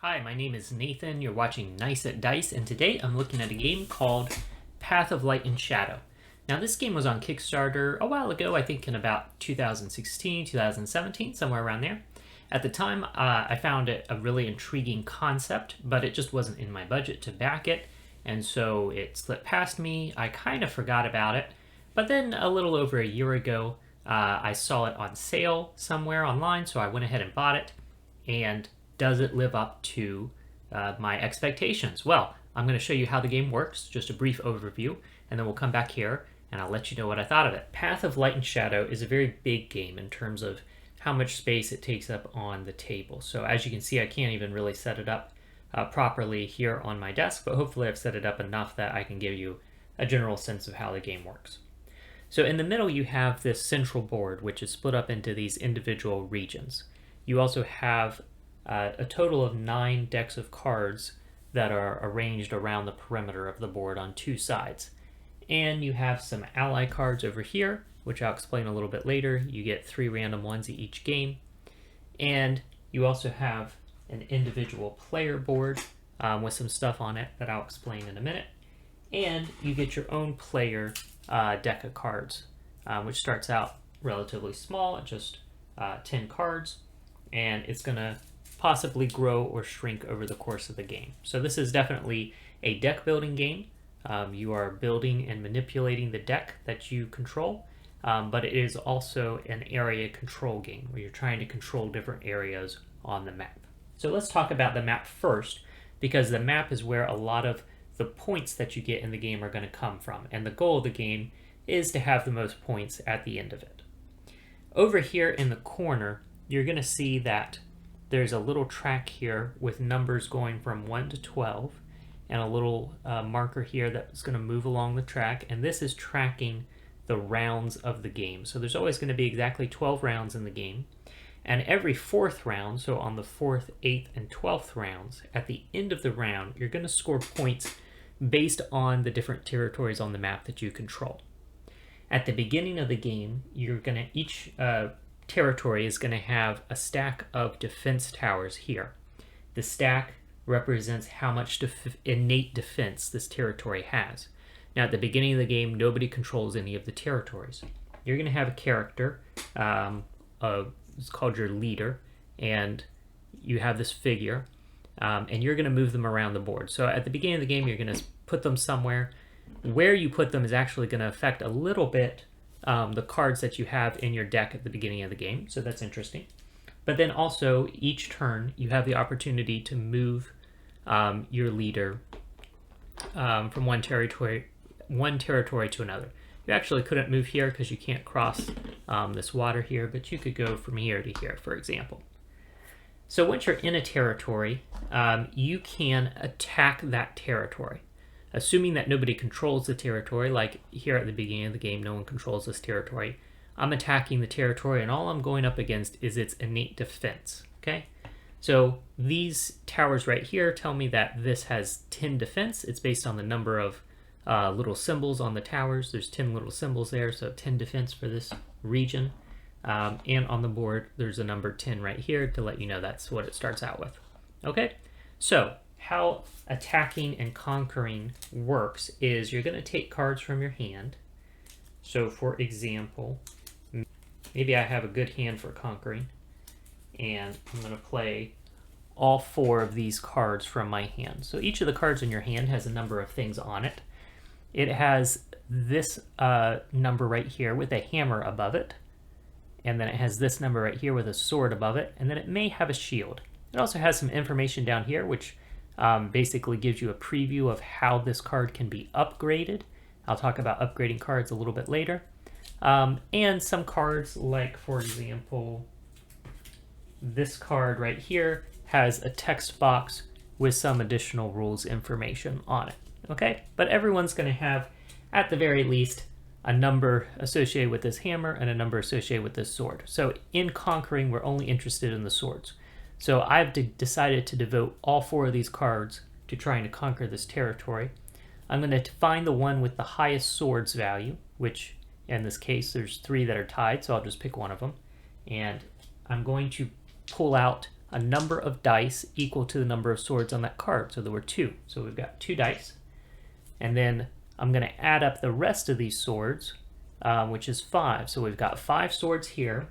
Hi, my name is Nathan. You're watching Nice at Dice, and today I'm looking at a game called Path of Light and Shadow. Now, this game was on Kickstarter a while ago, I think in about 2016, 2017, somewhere around there. At the time, I found it a really intriguing concept, but it just wasn't in my budget to back it, and so it slipped past me. I kind of forgot about it, but then a little over a year ago, I saw it on sale somewhere online, so I went ahead and bought it, and does it live up to my expectations? Well, I'm going to show you how the game works, just a brief overview, and then we'll come back here and I'll let you know what I thought of it. Path of Light and Shadow is a very big game in terms of how much space it takes up on the table. So as you can see, I can't even really set it up properly here on my desk, but hopefully I've set it up enough that I can give you a general sense of how the game works. So in the middle, you have this central board, which is split up into these individual regions. You also have a total of 9 decks of cards that are arranged around the perimeter of the board on 2 sides. And you have some ally cards over here, which I'll explain a little bit later. You get 3 random ones each game. And you also have an individual player board with some stuff on it that I'll explain in a minute. And you get your own player deck of cards, which starts out relatively small at just 10 cards. And it's going to possibly grow or shrink over the course of the game. So this is definitely a deck building game. You are building and manipulating the deck that you control, but it is also an area control game where you're trying to control different areas on the map. So let's talk about the map first, because the map is where a lot of the points that you get in the game are going to come from, and the goal of the game is to have the most points at the end of it. Over here in the corner, you're going to see that there's a little track here with numbers going from 1 to 12 and a little marker here that's going to move along the track, and this is tracking the rounds of the game. So there's always going to be exactly 12 rounds in the game, and every 4th round, so on the 4th, 8th, and 12th rounds, at the end of the round, you're going to score points based on the different territories on the map that you control. At the beginning of the game, each territory is going to have a stack of defense towers here. The stack represents how much innate defense this territory has. Now, at the beginning of the game, nobody controls any of the territories. You're going to have a character, it's called your leader, and you have this figure, and you're going to move them around the board. So at the beginning of the game, you're going to put them somewhere. Where you put them is actually going to affect a little bit the cards that you have in your deck at the beginning of the game, so that's interesting. But then also, each turn, you have the opportunity to move your leader from one territory to another. You actually couldn't move here because you can't cross this water here, but you could go from here to here, for example. So once you're in a territory, you can attack that territory. Assuming that nobody controls the territory, like here at the beginning of the game, no one controls this territory. I'm attacking the territory, and all I'm going up against is its innate defense, okay? So these towers right here tell me that this has 10 defense. It's based on the number of little symbols on the towers. There's 10 little symbols there, so 10 defense for this region. And on the board, there's a number 10 right here to let you know that's what it starts out with, okay? So how attacking and conquering works is you're going to take cards from your hand. So for example, maybe I have a good hand for conquering, and I'm going to play all 4 of these cards from my hand. So each of the cards in your hand has a number of things on it. It has this number right here with a hammer above it, and then it has this number right here with a sword above it, and then it may have a shield. It also has some information down here which basically gives you a preview of how this card can be upgraded. I'll talk about upgrading cards a little bit later. And some cards, like for example, this card right here has a text box with some additional rules information on it. Okay, but everyone's going to have, at the very least, a number associated with this hammer and a number associated with this sword. So in conquering, we're only interested in the swords. So I've decided to devote all 4 of these cards to trying to conquer this territory. I'm going to find the one with the highest swords value, which in this case there's 3 that are tied, so I'll just pick one of them. And I'm going to pull out a number of dice equal to the number of swords on that card. So there were 2. So we've got 2 dice. And then I'm going to add up the rest of these swords, which is 5. So we've got 5 swords here,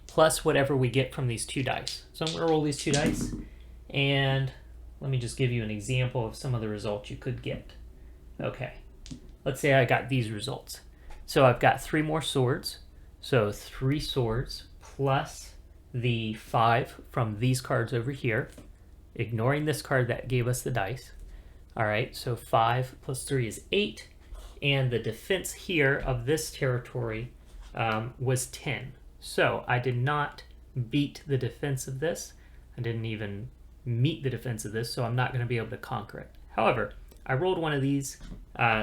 plus whatever we get from these 2 dice. So I'm going to roll these 2 dice, and let me just give you an example of some of the results you could get. Okay, let's say I got these results. So I've got 3 more swords, so 3 swords plus the 5 from these cards over here, ignoring this card that gave us the dice. All right, so 5 plus 3 is 8, and the defense here of this territory was 10. So I did not beat the defense of this. I didn't even meet the defense of this, so I'm not going to be able to conquer it. However, I rolled one of these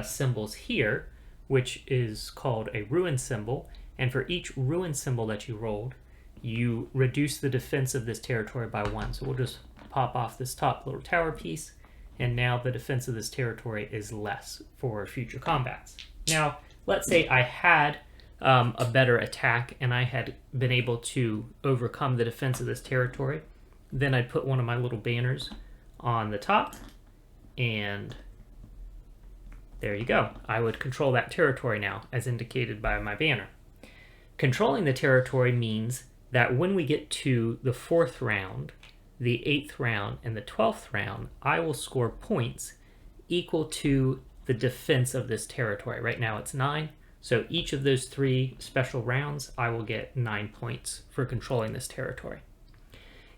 symbols here, which is called a ruin symbol, and for each ruin symbol that you rolled, you reduce the defense of this territory by 1. So we'll just pop off this top little tower piece, and now the defense of this territory is less for future combats. Now, let's say I had a better attack and I had been able to overcome the defense of this territory. Then I'd put one of my little banners on the top, and there you go. I would control that territory now, as indicated by my banner. Controlling the territory means that when we get to the 4th round, the 8th round, and the 12th round, I will score points equal to the defense of this territory. Right now it's 9, so each of those 3 special rounds, I will get 9 points for controlling this territory.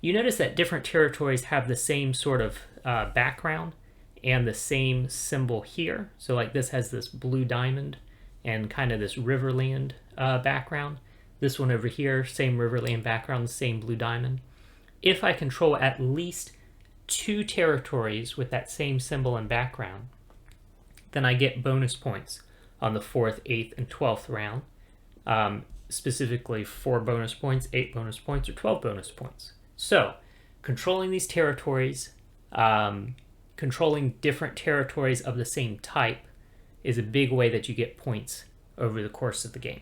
You notice that different territories have the same sort of background and the same symbol here. So like this has this blue diamond and kind of this riverland background. This one over here, same riverland background, the same blue diamond. If I control at least 2 territories with that same symbol and background, then I get bonus points on the 4th, 8th, and 12th round. Specifically 4 bonus points, 8 bonus points, or 12 bonus points. So, controlling these territories, controlling different territories of the same type is a big way that you get points over the course of the game.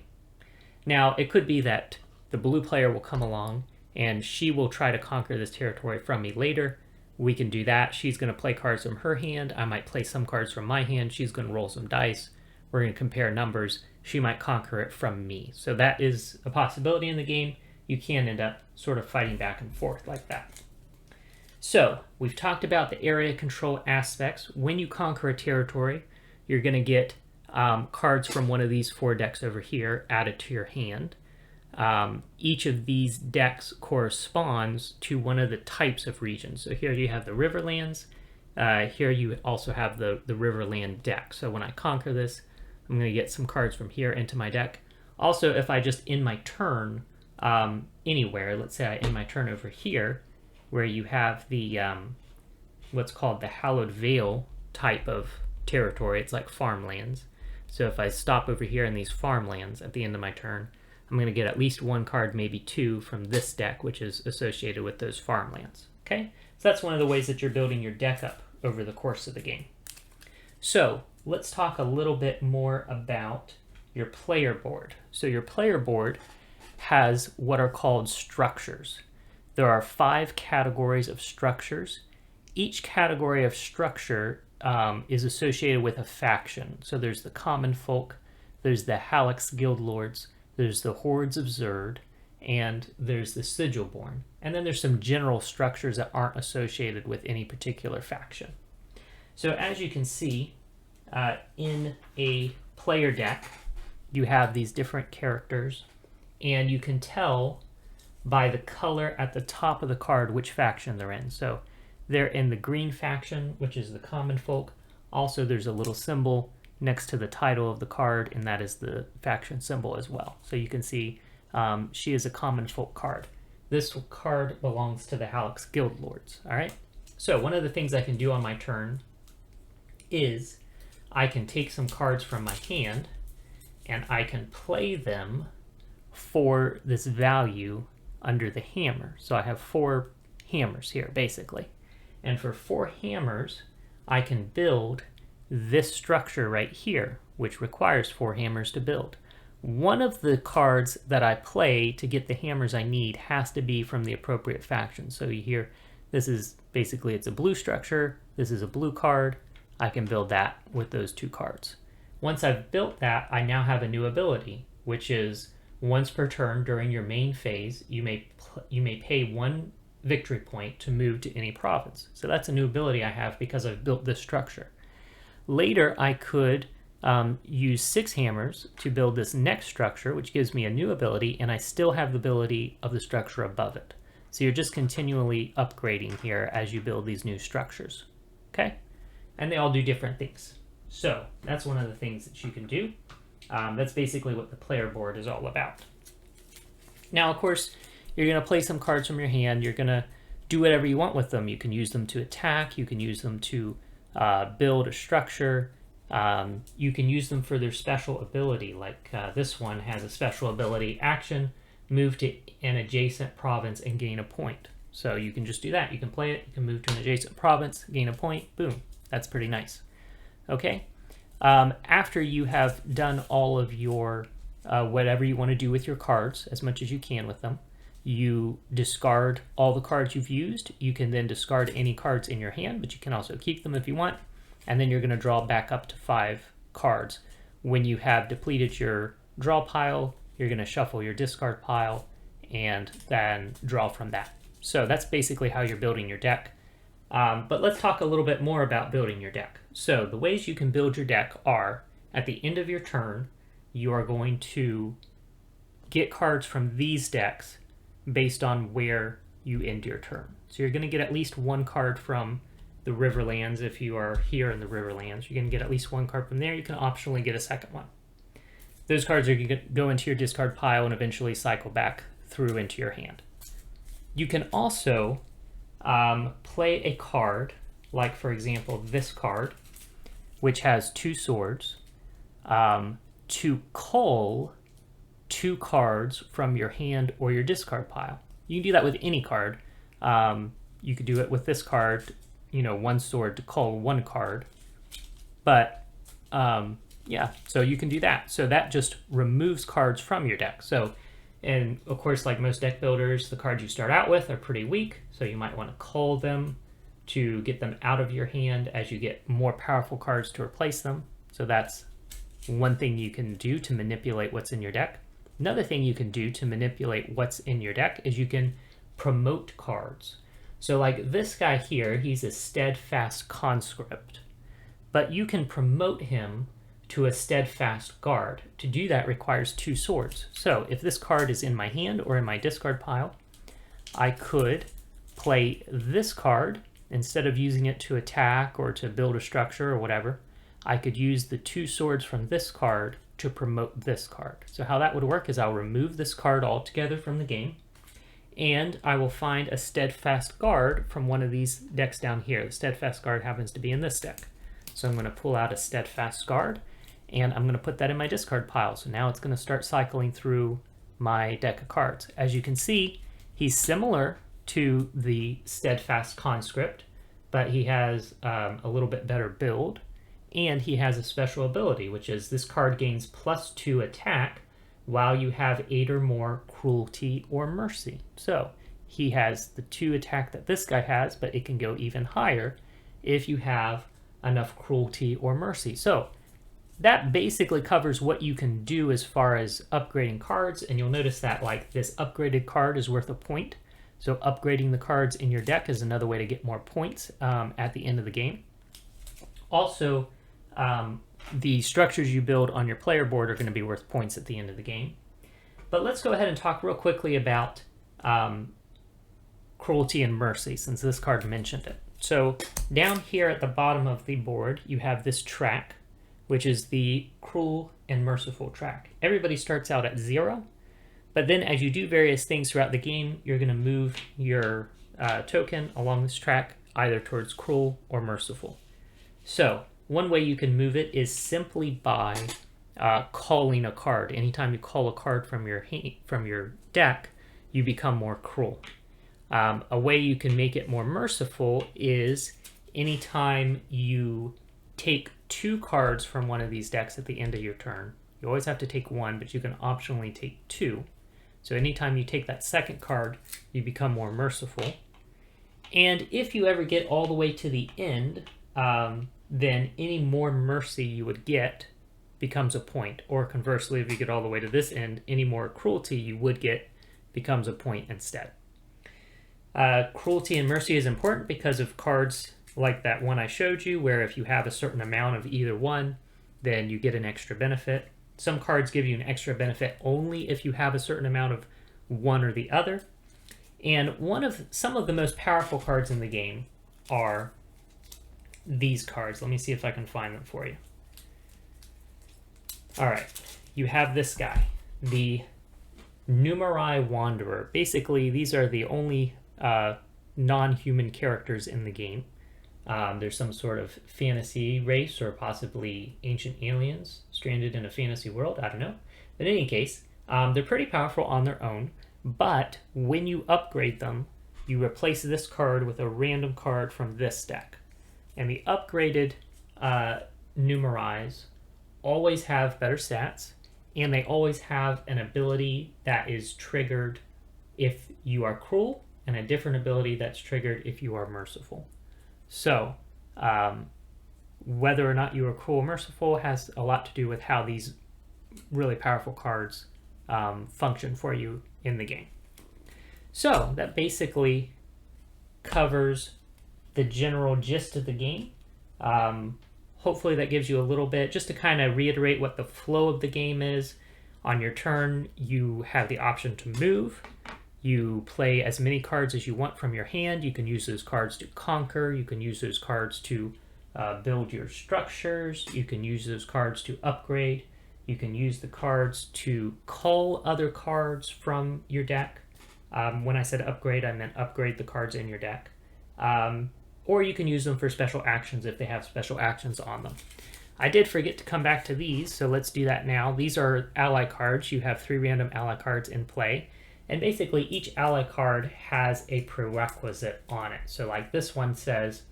Now, it could be that the blue player will come along and she will try to conquer this territory from me later. We can do that. She's going to play cards from her hand. I might play some cards from my hand. She's going to roll some dice. We're going to compare numbers. She might conquer it from me. So that is a possibility in the game. You can end up sort of fighting back and forth like that. So we've talked about the area control aspects. When you conquer a territory, you're going to get cards from one of these 4 decks over here added to your hand. Each of these decks corresponds to one of the types of regions. So here you have the Riverlands. Here you also have the Riverland deck. So when I conquer this, I'm going to get some cards from here into my deck. Also, if I just end my turn anywhere, let's say I end my turn over here, where you have the what's called the Hallowed Vale type of territory. It's like farmlands. So if I stop over here in these farmlands at the end of my turn, I'm going to get at least 1 card, maybe 2, from this deck, which is associated with those farmlands. Okay, so that's one of the ways that you're building your deck up over the course of the game. So let's talk a little bit more about your player board. So your player board has what are called structures. There are 5 categories of structures. Each category of structure is associated with a faction. So there's the common folk, there's the Halax guild lords, there's the hordes of Zerd, and there's the Sigilborn. And then there's some general structures that aren't associated with any particular faction. So as you can see, in a player deck, you have these different characters, and you can tell by the color at the top of the card which faction they're in. So they're in the green faction, which is the common folk. Also, there's a little symbol next to the title of the card, and that is the faction symbol as well. So you can see she is a common folk card. This card belongs to the Halax Guild Lords. All right. So one of the things I can do on my turn is I can take some cards from my hand and I can play them for this value under the hammer. So I have 4 hammers here, basically. And for 4 hammers, I can build this structure right here, which requires 4 hammers to build. one of the cards that I play to get the hammers I need has to be from the appropriate faction. So you hear, this is basically, it's a blue structure, this is a blue card. I can build that with those 2 cards. Once I've built that, I now have a new ability, which is once per turn during your main phase, you may pay 1 victory point to move to any province. So that's a new ability I have because I've built this structure. Later, I could use 6 hammers to build this next structure, which gives me a new ability, and I still have the ability of the structure above it. So you're just continually upgrading here as you build these new structures, okay? And they all do different things. So that's one of the things that you can do. That's basically what the player board is all about. Now, of course, you're going to play some cards from your hand. You're going to do whatever you want with them. You can use them to attack. You can use them to build a structure. You can use them for their special ability, like this one has a special ability, action, move to an adjacent province and gain a point. So you can just do that. You can play it, you can move to an adjacent province, gain a point, boom. That's pretty nice. Okay, after you have done all of your whatever you want to do with your cards, as much as you can with them, you discard all the cards you've used. You can then discard any cards in your hand, but you can also keep them if you want. And then you're going to draw back up to 5 cards. When you have depleted your draw pile, you're going to shuffle your discard pile and then draw from that. So that's basically how you're building your deck. But let's talk a little bit more about building your deck. So the ways you can build your deck are, at the end of your turn, you are going to get cards from these decks based on where you end your turn. So you're going to get at least 1 card from the Riverlands. If you are here in the Riverlands, you're going to get at least 1 card from there. You can optionally get a second one. Those cards are going to go into your discard pile and eventually cycle back through into your hand. You can also play a card, like for example this card, which has 2 swords, to cull 2 cards from your hand or your discard pile. You can do that with any card. You could do it with this card, 1 sword to cull 1 card. But yeah, so you can do that. So that just removes cards from your deck. So, and of course, like most deck builders, the cards you start out with are pretty weak. So you might want to cull them to get them out of your hand as you get more powerful cards to replace them. So that's one thing you can do to manipulate what's in your deck. Another thing you can do to manipulate what's in your deck is you can promote cards. So like this guy here, he's a steadfast conscript, but you can promote him to a steadfast guard. To do that requires 2 swords. So if this card is in my hand or in my discard pile, I could play this card. Instead of using it to attack or to build a structure or whatever, I could use the 2 swords from this card to promote this card. So how that would work is I'll remove this card altogether from the game, and I will find a steadfast guard from one of these decks down here. The steadfast guard happens to be in this deck. So I'm going to pull out a steadfast guard, and I'm going to put that in my discard pile. So now it's going to start cycling through my deck of cards. As you can see, he's similar to the steadfast conscript, but he has a little bit better build, and he has a special ability, which is this card gains +2 attack while you have 8 or more cruelty or mercy. So he has the 2 attack that this guy has, but it can go even higher if you have enough cruelty or mercy. So that basically covers what you can do as far as upgrading cards, and you'll notice that like this upgraded card is worth a point. So upgrading the cards in your deck is another way to get more points at the end of the game. Also, the structures you build on your player board are going to be worth points at the end of the game. But let's go ahead and talk real quickly about cruelty and mercy, since this card mentioned it. So down here at the bottom of the board, you have this track, which is the cruel and merciful track. Everybody starts out at 0, but then as you do various things throughout the game, you're going to move your token along this track, either towards cruel or merciful. So one way you can move it is simply by calling a card. Anytime you call a card from your deck, you become more cruel. A way you can make it more merciful is anytime you take 2 cards from one of these decks at the end of your turn, You always have to take one, but you can optionally take two. So anytime you take that second card, you become more merciful. And if you ever get all the way to the end, then any more mercy you would get becomes a point. Or conversely, if you get all the way to this end, any more cruelty you would get becomes a point instead. Cruelty and mercy is important because of cards like that one I showed you, where if you have a certain amount of either one, then you get an extra benefit. Some cards give you an extra benefit only if you have a certain amount of one or the other. And some of the most powerful cards in the game are these cards. Let me see if I can find them for you. All right, you have this guy, the Numerai Wanderer. Basically, these are the only non-human characters in the game. There's some sort of fantasy race or possibly ancient aliens stranded in a fantasy world. I don't know. But in any case, they're pretty powerful on their own. But when you upgrade them, you replace this card with a random card from this deck. And the upgraded numerais always have better stats, and they always have an ability that is triggered if you are cruel, and a different ability that's triggered if you are merciful. So, whether or not you are cruel or merciful has a lot to do with how these really powerful cards function for you in the game. So, that basically covers the general gist of the game. Hopefully that gives you a little bit, just to kind of reiterate what the flow of the game is. On your turn, you have the option to move. You play as many cards as you want from your hand. You can use those cards to conquer. You can use those cards to build your structures. You can use those cards to upgrade. You can use the cards to cull other cards from your deck. When I said upgrade, I meant upgrade the cards in your deck. Or you can use them for special actions if they have special actions on them. I did forget to come back to these, so let's do that now. These are ally cards. You have 3 random ally cards in play. And basically, each ally card has a prerequisite on it. So like this one says,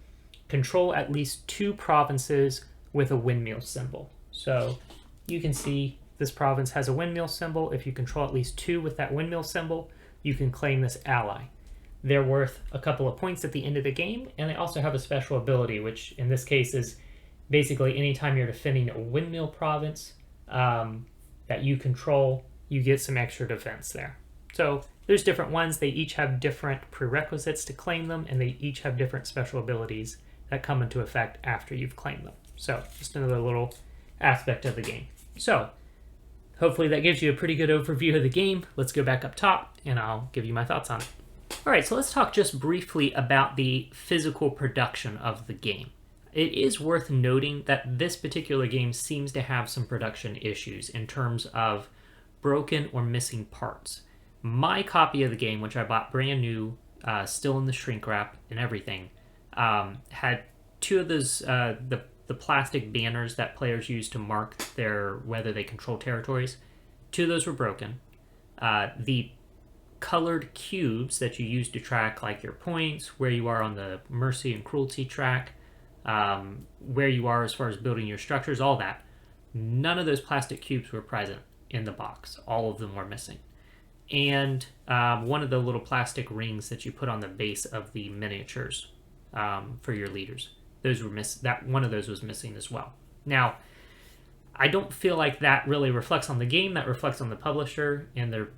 control at least 2 provinces with a windmill symbol. So you can see this province has a windmill symbol. If you control at least 2 with that windmill symbol, you can claim this ally. They're worth a couple of points at the end of the game, and they also have a special ability, which in this case is basically anytime you're defending a windmill province that you control, you get some extra defense there. So there's different ones. They each have different prerequisites to claim them, and they each have different special abilities that come into effect after you've claimed them. So just another little aspect of the game. So hopefully that gives you a pretty good overview of the game. Let's go back up top, and I'll give you my thoughts on it. All right, so let's talk just briefly about the physical production of the game. It is worth noting that this particular game seems to have some production issues in terms of broken or missing parts. My copy of the game, which I bought brand new, still in the shrink wrap and everything, had 2 of those, the plastic banners that players use to mark whether they control territories. 2 of those were broken. The colored cubes that you use to track like your points, where you are on the mercy and cruelty track, where you are as far as building your structures, all that. None of those plastic cubes were present in the box. All of them were missing. And one of the little plastic rings that you put on the base of the miniatures for your leaders, those were one of those was missing as well. Now, I don't feel like that really reflects on the game. That reflects on the publisher and their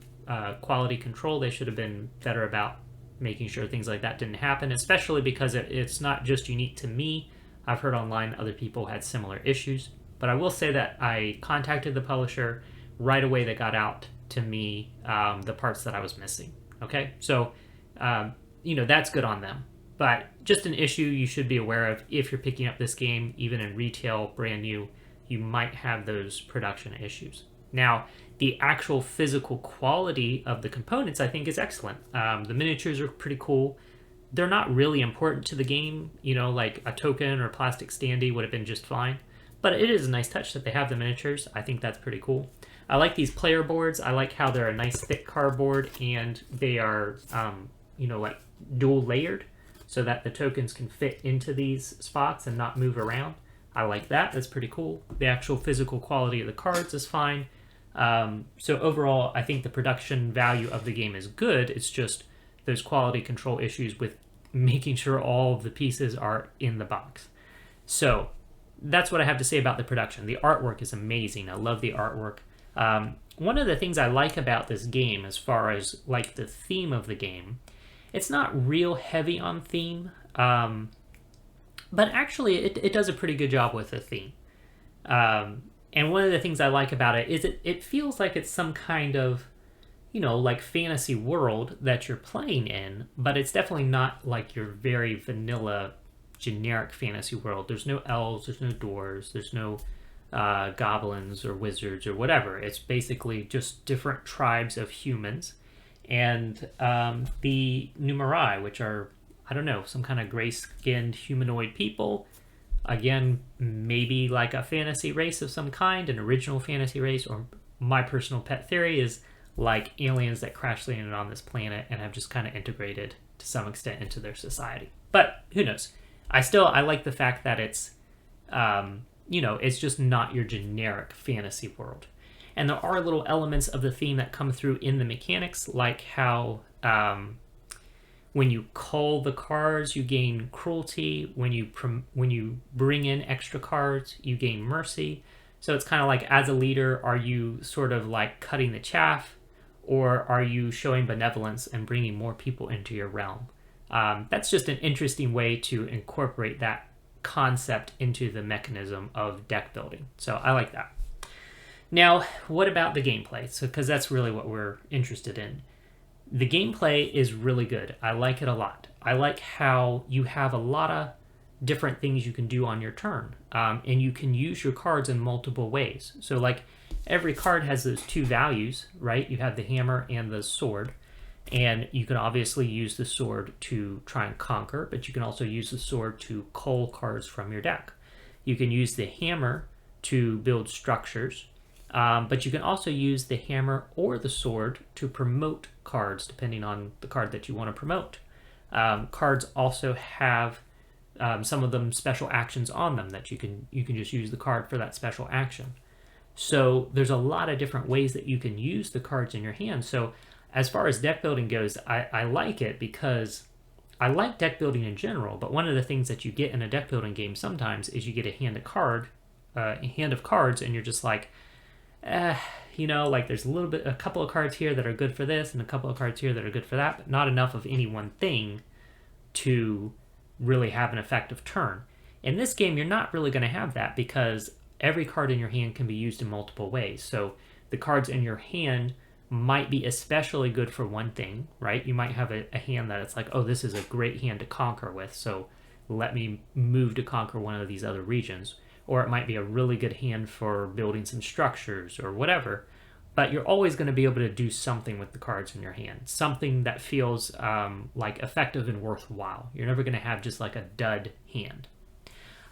quality control. They should have been better about making sure things like that didn't happen, especially because it's not just unique to me. I've heard online other people had similar issues, but I will say that I contacted the publisher right away. They got out to me the parts that I was missing. Okay, so that's good on them, but just an issue you should be aware of if you're picking up this game, even in retail, brand new. You might have those production issues. Now, the actual physical quality of the components, I think, is excellent. The miniatures are pretty cool. They're not really important to the game, like a token or a plastic standee would have been just fine. But it is a nice touch that they have the miniatures. I think that's pretty cool. I like these player boards. I like how they're a nice thick cardboard, and they are, like dual layered, so that the tokens can fit into these spots and not move around. I like that. That's pretty cool. The actual physical quality of the cards is fine. So overall, I think the production value of the game is good. It's just those quality control issues with making sure all of the pieces are in the box. So that's what I have to say about the production. The artwork is amazing. I love the artwork. One of the things I like about this game, as far as like the theme of the game, it's not real heavy on theme, but actually it does a pretty good job with the theme. And one of the things I like about it is it feels like it's some kind of, like fantasy world that you're playing in, but it's definitely not like your very vanilla, generic fantasy world. There's no elves, there's no dwarves, there's no goblins or wizards or whatever. It's basically just different tribes of humans. And the numerai, which are, I don't know, some kind of gray-skinned humanoid people. Again, maybe like a fantasy race of some kind, an original fantasy race, or my personal pet theory is like aliens that crash landed on this planet and have just kind of integrated to some extent into their society. But who knows? I like the fact that it's, it's just not your generic fantasy world. And there are little elements of the theme that come through in the mechanics, like how when you cull the cards, you gain cruelty. When you bring in extra cards, you gain mercy. So it's kind of like, as a leader, are you sort of like cutting the chaff, or are you showing benevolence and bringing more people into your realm? That's just an interesting way to incorporate that concept into the mechanism of deck building. So I like that. Now, what about the gameplay? So, because that's really what we're interested in. The gameplay is really good. I like it a lot. I like how you have a lot of different things you can do on your turn. And you can use your cards in multiple ways. So like every card has those two values, right? You have the hammer and the sword. And you can obviously use the sword to try and conquer, but you can also use the sword to cull cards from your deck. You can use the hammer to build structures. But you can also use the hammer or the sword to promote cards, depending on the card that you want to promote. Cards also have some of them special actions on them that you can just use the card for that special action. So there's a lot of different ways that you can use the cards in your hand. So as far as deck building goes, I like it because I like deck building in general, but one of the things that you get in a deck building game sometimes is you get a hand of cards, and you're just like, like there's a couple of cards here that are good for this and a couple of cards here that are good for that, but not enough of any one thing to really have an effective turn. In this game, you're not really going to have that because every card in your hand can be used in multiple ways. So the cards in your hand might be especially good for one thing, right? You might have a hand that it's like, oh, this is a great hand to conquer with, so let me move to conquer one of these other regions. Or it might be a really good hand for building some structures or whatever. But you're always going to be able to do something with the cards in your hand. Something that feels like effective and worthwhile. You're never going to have just like a dud hand.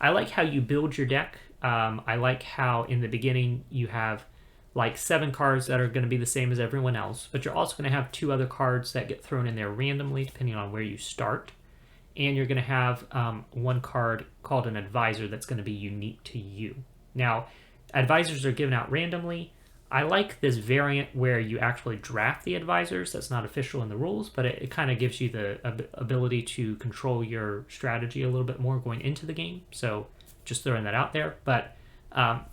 I like how you build your deck. I like how in the beginning you have like 7 cards that are going to be the same as everyone else. But you're also going to have 2 other cards that get thrown in there randomly depending on where you start. And you're going to have one card called an advisor that's going to be unique to you. Now, advisors are given out randomly. I like this variant where you actually draft the advisors. That's not official in the rules, but it kind of gives you the ability to control your strategy a little bit more going into the game. So just throwing that out there. But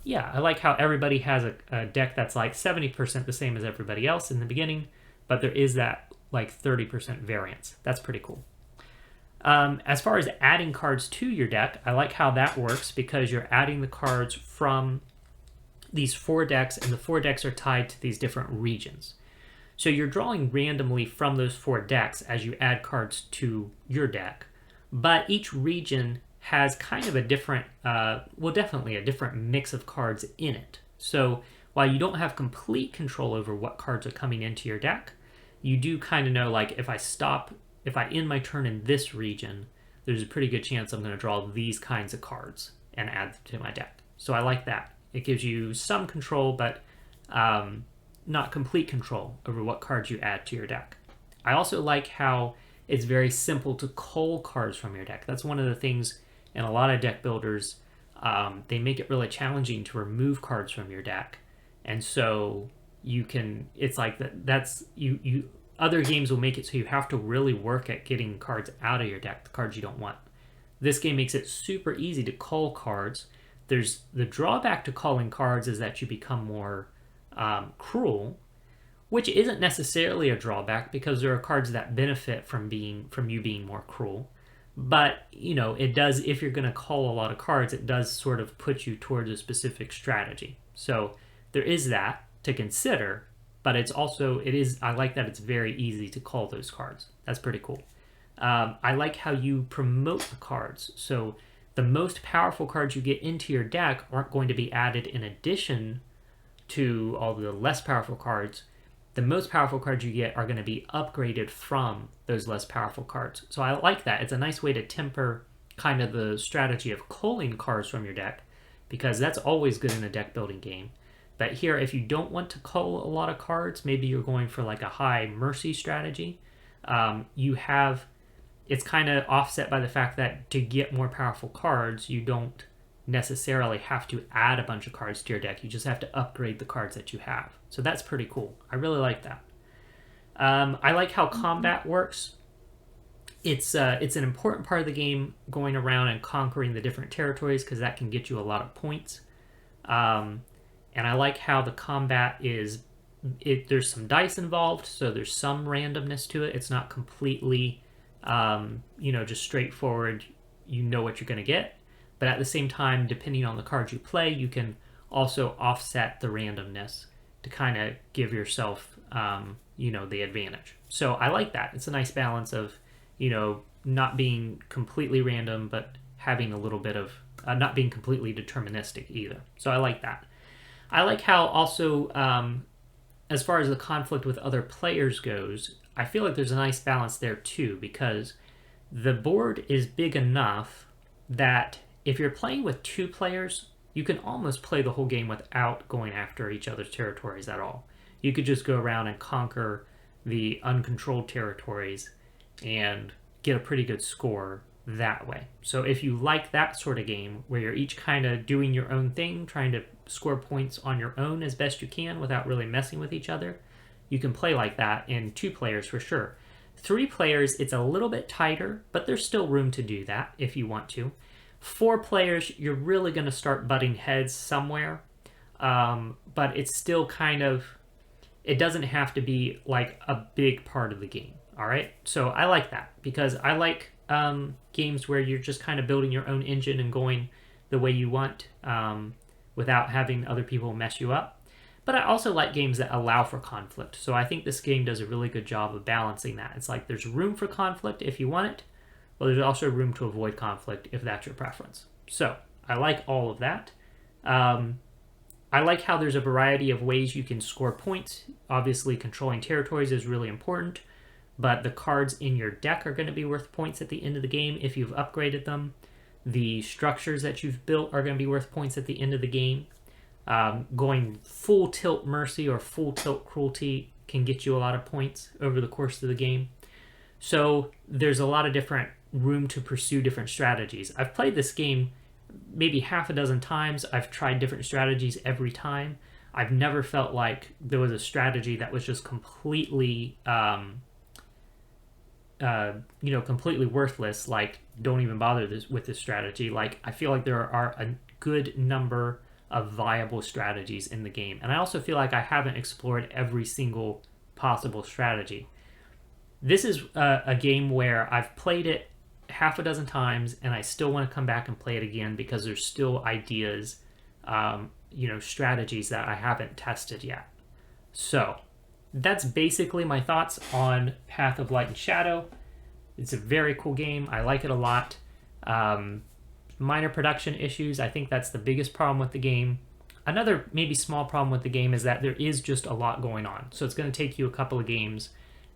yeah, I like how everybody has a deck that's like 70% the same as everybody else in the beginning, but there is that like 30% variance. That's pretty cool. As far as adding cards to your deck, I like how that works because you're adding the cards from these 4 decks, and the 4 decks are tied to these different regions. So you're drawing randomly from those 4 decks as you add cards to your deck, but each region has kind of a different, definitely a different mix of cards in it. So while you don't have complete control over what cards are coming into your deck, you do kind of know, like, if I end my turn in this region, there's a pretty good chance I'm going to draw these kinds of cards and add them to my deck. So I like that. It gives you some control, but not complete control over what cards you add to your deck. I also like how it's very simple to cull cards from your deck. That's one of the things in a lot of deck builders they make it really challenging to remove cards from your deck. And so you can, it's like that's you other games will make it so you have to really work at getting cards out of your deck, the cards you don't want. This game makes it super easy to cull cards. There's the drawback to culling cards is that you become more cruel, which isn't necessarily a drawback because there are cards that benefit from you being more cruel. But, you know, it does, if you're going to cull a lot of cards, it does sort of put you towards a specific strategy. So there is that to consider, but it's also, I like that it's very easy to cull those cards. That's pretty cool. I like how you promote the cards. So the most powerful cards you get into your deck aren't going to be added in addition to all the less powerful cards. The most powerful cards you get are going to be upgraded from those less powerful cards. So I like that. It's a nice way to temper kind of the strategy of culling cards from your deck, because that's always good in a deck building game. But here, if you don't want to cull a lot of cards, maybe you're going for like a high mercy strategy, it's kind of offset by the fact that to get more powerful cards, you don't necessarily have to add a bunch of cards to your deck. You just have to upgrade the cards that you have. So that's pretty cool. I really like that. I like how combat works. It's an important part of the game, going around and conquering the different territories, because that can get you a lot of points. And I like how the combat is, there's some dice involved, so there's some randomness to it. It's not completely, just straightforward, you know what you're going to get. But at the same time, depending on the cards you play, you can also offset the randomness to kind of give yourself, the advantage. So I like that. It's a nice balance of, not being completely random, but having a little bit of, not being completely deterministic either. So I like that. I like how also, as far as the conflict with other players goes, I feel like there's a nice balance there too, because the board is big enough that if you're playing with two players, you can almost play the whole game without going after each other's territories at all. You could just go around and conquer the uncontrolled territories and get a pretty good score that way. So if you like that sort of game where you're each kind of doing your own thing, trying to score points on your own as best you can without really messing with each other, you can play like that in two players for sure. Three players, it's a little bit tighter, but there's still room to do that if you want to. Four players, you're really going to start butting heads somewhere, but it's still kind of, it doesn't have to be like a big part of the game, all right? So I like that, because I like games where you're just kind of building your own engine and going the way you want without having other people mess you up. But I also like games that allow for conflict. So I think this game does a really good job of balancing that. It's like there's room for conflict if you want it, but there's also room to avoid conflict if that's your preference. So I like all of that. I like how there's a variety of ways you can score points. Obviously, controlling territories is really important, but the cards in your deck are going to be worth points at the end of the game if you've upgraded them. The structures that you've built are going to be worth points at the end of the game. Going full tilt mercy or full tilt cruelty can get you a lot of points over the course of the game. So there's a lot of different room to pursue different strategies. I've played this game maybe half a dozen times. I've tried different strategies every time. I've never felt like there was a strategy that was just completely, completely worthless. Like, don't even bother with this strategy. Like, I feel like there are a good number of viable strategies in the game. And I also feel like I haven't explored every single possible strategy. This is a game where I've played it half a dozen times and I still want to come back and play it again because there's still ideas, strategies that I haven't tested yet. So that's basically my thoughts on Path of Light and Shadow. It's a very cool game. I like it a lot. Minor production issues. I think that's the biggest problem with the game. Another maybe small problem with the game is that there is just a lot going on. So it's going to take you a couple of games,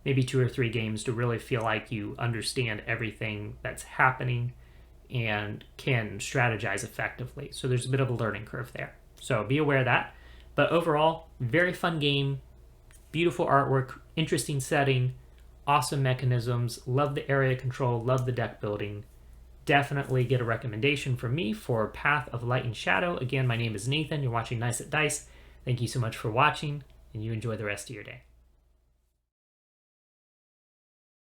maybe 2 or 3 games, to really feel like you understand everything that's happening and can strategize effectively. So there's a bit of a learning curve there. So be aware of that. But overall, very fun game, beautiful artwork, interesting setting, awesome mechanisms, love the area control, love the deck building. definitely get a recommendation from me for Path of Light and Shadow. Again, my name is Nathan. You're watching Nice at Dice. Thank you so much for watching, and you enjoy the rest of your day.